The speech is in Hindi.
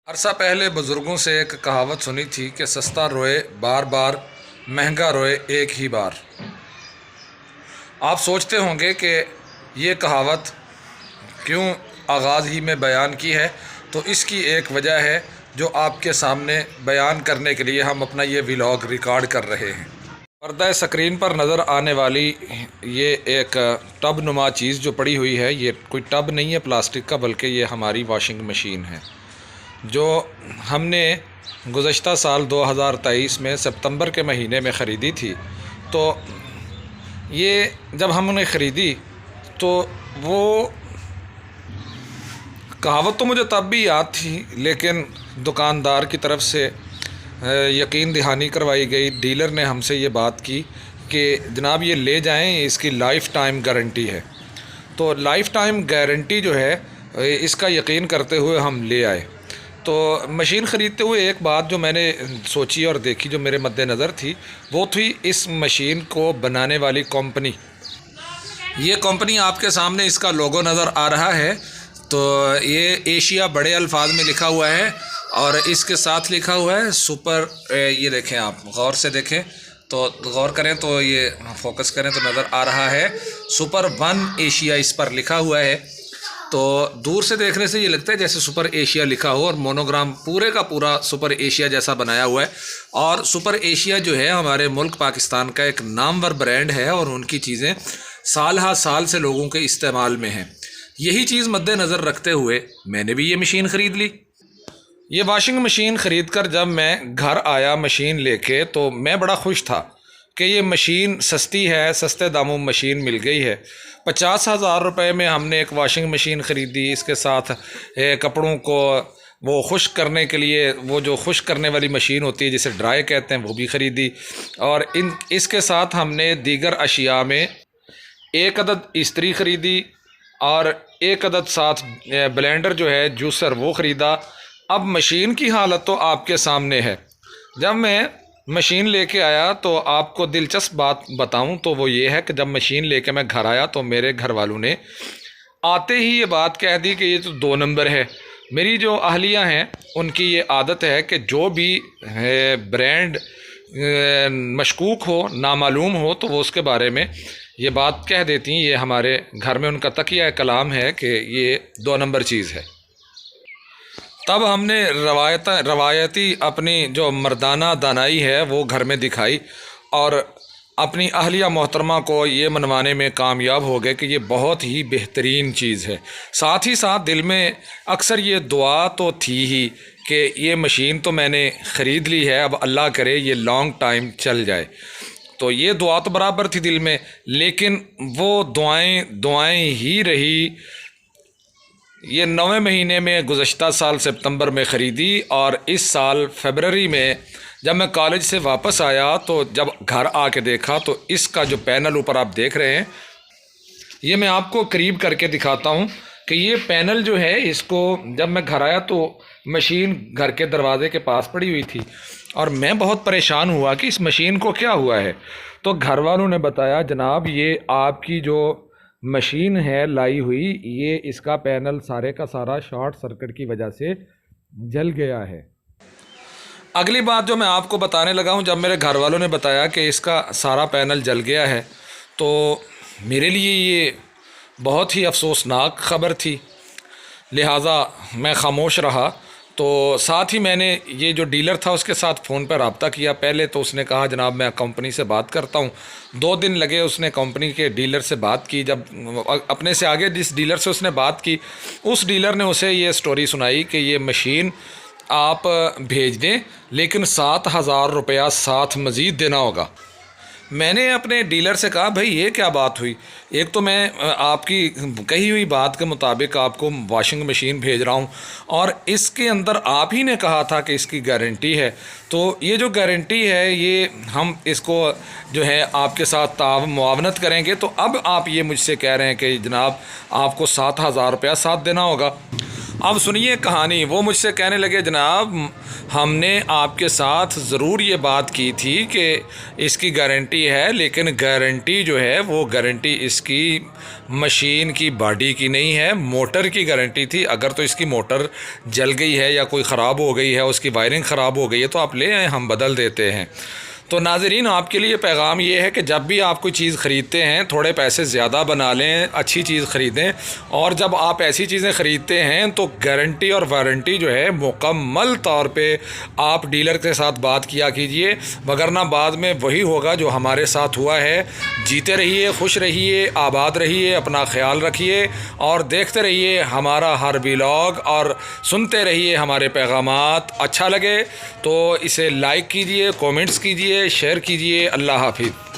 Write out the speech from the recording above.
अरसा पहले बुज़ुर्गों से एक कहावत सुनी थी कि सस्ता रोए बार बार, महंगा रोए एक ही बार। आप सोचते होंगे कि ये कहावत क्यों आगाज़ ही में बयान की है, तो इसकी एक वजह है जो आपके सामने बयान करने के लिए हम अपना ये व्लॉग रिकॉर्ड कर रहे हैं। पर्दा स्क्रीन पर नज़र आने वाली ये एक टब नुमा चीज़ जो पड़ी हुई है, ये कोई टब नहीं है प्लास्टिक का, बल्कि ये हमारी वॉशिंग मशीन है जो हमने गुज़श्ता साल 2023 में सितंबर के महीने में ख़रीदी थी। तो ये जब हमने ख़रीदी तो वो कहावत तो मुझे तब भी याद थी, लेकिन दुकानदार की तरफ से यकीन दहानी करवाई गई। डीलर ने हमसे ये बात की कि जनाब ये ले जाएं, इसकी लाइफ़ टाइम गारंटी है। तो लाइफ़ टाइम गारंटी जो है इसका यकीन करते हुए हम ले आए। तो मशीन ख़रीदते हुए एक बात जो मैंने सोची और देखी, जो मेरे मद्देनज़र थी, वो थी इस मशीन को बनाने वाली कंपनी। ये कंपनी आपके सामने इसका लोगो नज़र आ रहा है। तो ये एशिया बड़े अल्फाज में लिखा हुआ है और इसके साथ लिखा हुआ है सुपर। ये देखें, आप गौर से देखें तो गौर करें तो ये फोकस करें तो नज़र आ रहा है सुपर 1 एशिया इस पर लिखा हुआ है। तो दूर से देखने से ये लगता है जैसे सुपर एशिया लिखा हो और मोनोग्राम पूरे का पूरा सुपर एशिया जैसा बनाया हुआ है। और सुपर एशिया जो है हमारे मुल्क पाकिस्तान का एक नामवर ब्रांड है और उनकी चीज़ें साल हा साल से लोगों के इस्तेमाल में हैं। यही चीज़ मद्देनज़र रखते हुए मैंने भी ये मशीन ख़रीद ली। ये वॉशिंग मशीन ख़रीद कर जब मैं घर आया मशीन लेके, तो मैं बड़ा खुश था कि ये मशीन सस्ती है, सस्ते दामों में मशीन मिल गई है। 50,000 रुपये में हमने एक वॉशिंग मशीन ख़रीदी। इसके साथ कपड़ों को वो खुश्क करने के लिए वो जो खुश्क करने वाली मशीन होती है जिसे ड्राई कहते हैं, वो भी ख़रीदी। और इसके साथ हमने दीगर अशिया में एक अदद इस्त्री ख़रीदी और एक अदद साथ ब्लेंडर जो है जूसर वो ख़रीदा। अब मशीन की हालत तो आपके सामने है। जब मैं मशीन लेके आया तो आपको दिलचस्प बात बताऊं तो वो ये है कि जब मशीन लेके मैं घर आया तो मेरे घर वालों ने आते ही ये बात कह दी कि ये तो 2 नंबर है। मेरी जो अहलियां हैं उनकी ये आदत है कि जो भी ब्रांड मशकूक हो, नामालूम हो, तो वो उसके बारे में ये बात कह देती हैं। ये हमारे घर में उनका तकिया कलाम है कि ये 2 नंबर चीज़ है। तब हमने रवायती अपनी जो मर्दाना दानाई है वो घर में दिखाई और अपनी अहलिया मोहतरमा को ये मनवाने में कामयाब हो गए कि ये बहुत ही बेहतरीन चीज़ है। साथ ही साथ दिल में अक्सर ये दुआ तो थी ही कि ये मशीन तो मैंने ख़रीद ली है, अब अल्लाह करे ये लॉन्ग टाइम चल जाए। तो ये दुआ तो बराबर थी दिल में, लेकिन वो दुआएं ही रही। ये 9वें महीने में गुज़श्ता साल सितंबर में ख़रीदी और इस साल फरवरी में जब मैं कॉलेज से वापस आया तो जब घर आके देखा तो इसका जो पैनल ऊपर आप देख रहे हैं, ये मैं आपको करीब करके दिखाता हूँ कि ये पैनल जो है, इसको जब मैं घर आया तो मशीन घर के दरवाज़े के पास पड़ी हुई थी और मैं बहुत परेशान हुआ कि इस मशीन को क्या हुआ है। तो घर वालों ने बताया, जनाब ये आपकी जो मशीन है लाई हुई, ये इसका पैनल सारे का सारा शॉर्ट सर्किट की वजह से जल गया है। अगली बात जो मैं आपको बताने लगा हूँ, जब मेरे घर वालों ने बताया कि इसका सारा पैनल जल गया है तो मेरे लिए ये बहुत ही अफसोसनाक ख़बर थी, लिहाजा मैं खामोश रहा। तो साथ ही मैंने ये जो डीलर था उसके साथ फ़ोन पर रब्ता किया। पहले तो उसने कहा जनाब मैं कंपनी से बात करता हूँ। 2 दिन लगे उसने कंपनी के डीलर से बात की। जब अपने से आगे जिस डीलर से उसने बात की, उस डीलर ने उसे ये स्टोरी सुनाई कि ये मशीन आप भेज दें, लेकिन 7,000 रुपया साथ मज़ीद देना होगा। मैंने अपने डीलर से कहा, भाई ये क्या बात हुई? एक तो मैं आपकी कही हुई बात के मुताबिक आपको वॉशिंग मशीन भेज रहा हूँ और इसके अंदर आप ही ने कहा था कि इसकी गारंटी है। तो ये जो गारंटी है ये हम इसको जो है आपके साथ मुआवनत करेंगे। तो अब आप ये मुझसे कह रहे हैं कि जनाब आपको 7,000 रुपया साथ देना होगा। अब सुनिए कहानी। वो मुझसे कहने लगे, जनाब हमने आपके साथ ज़रूर ये बात की थी कि इसकी गारंटी है, लेकिन गारंटी जो है वो गारंटी इसकी मशीन की बॉडी की नहीं है, मोटर की गारंटी थी। अगर तो इसकी मोटर जल गई है या कोई ख़राब हो गई है, उसकी वायरिंग ख़राब हो गई है, तो आप ले आएँ, हम बदल देते हैं। तो नाज़रीन, आपके लिए पैगाम ये है कि जब भी आप कोई चीज़ ख़रीदते हैं थोड़े पैसे ज़्यादा बना लें, अच्छी चीज़ ख़रीदें। और जब आप ऐसी चीज़ें ख़रीदते हैं तो गारंटी और वारंटी जो है मुकम्मल तौर पे आप डीलर के साथ बात किया कीजिए, वगरना बाद में वही होगा जो हमारे साथ हुआ है। जीते रहिए, खुश रहिए, आबाद रहिए, अपना ख्याल रखिए और देखते रहिए हमारा हर व्लॉग और सुनते रहिए हमारे पैगामात। अच्छा लगे तो इसे लाइक कीजिए, कमेंट्स कीजिए, शेयर कीजिए। अल्लाह हाफिज़।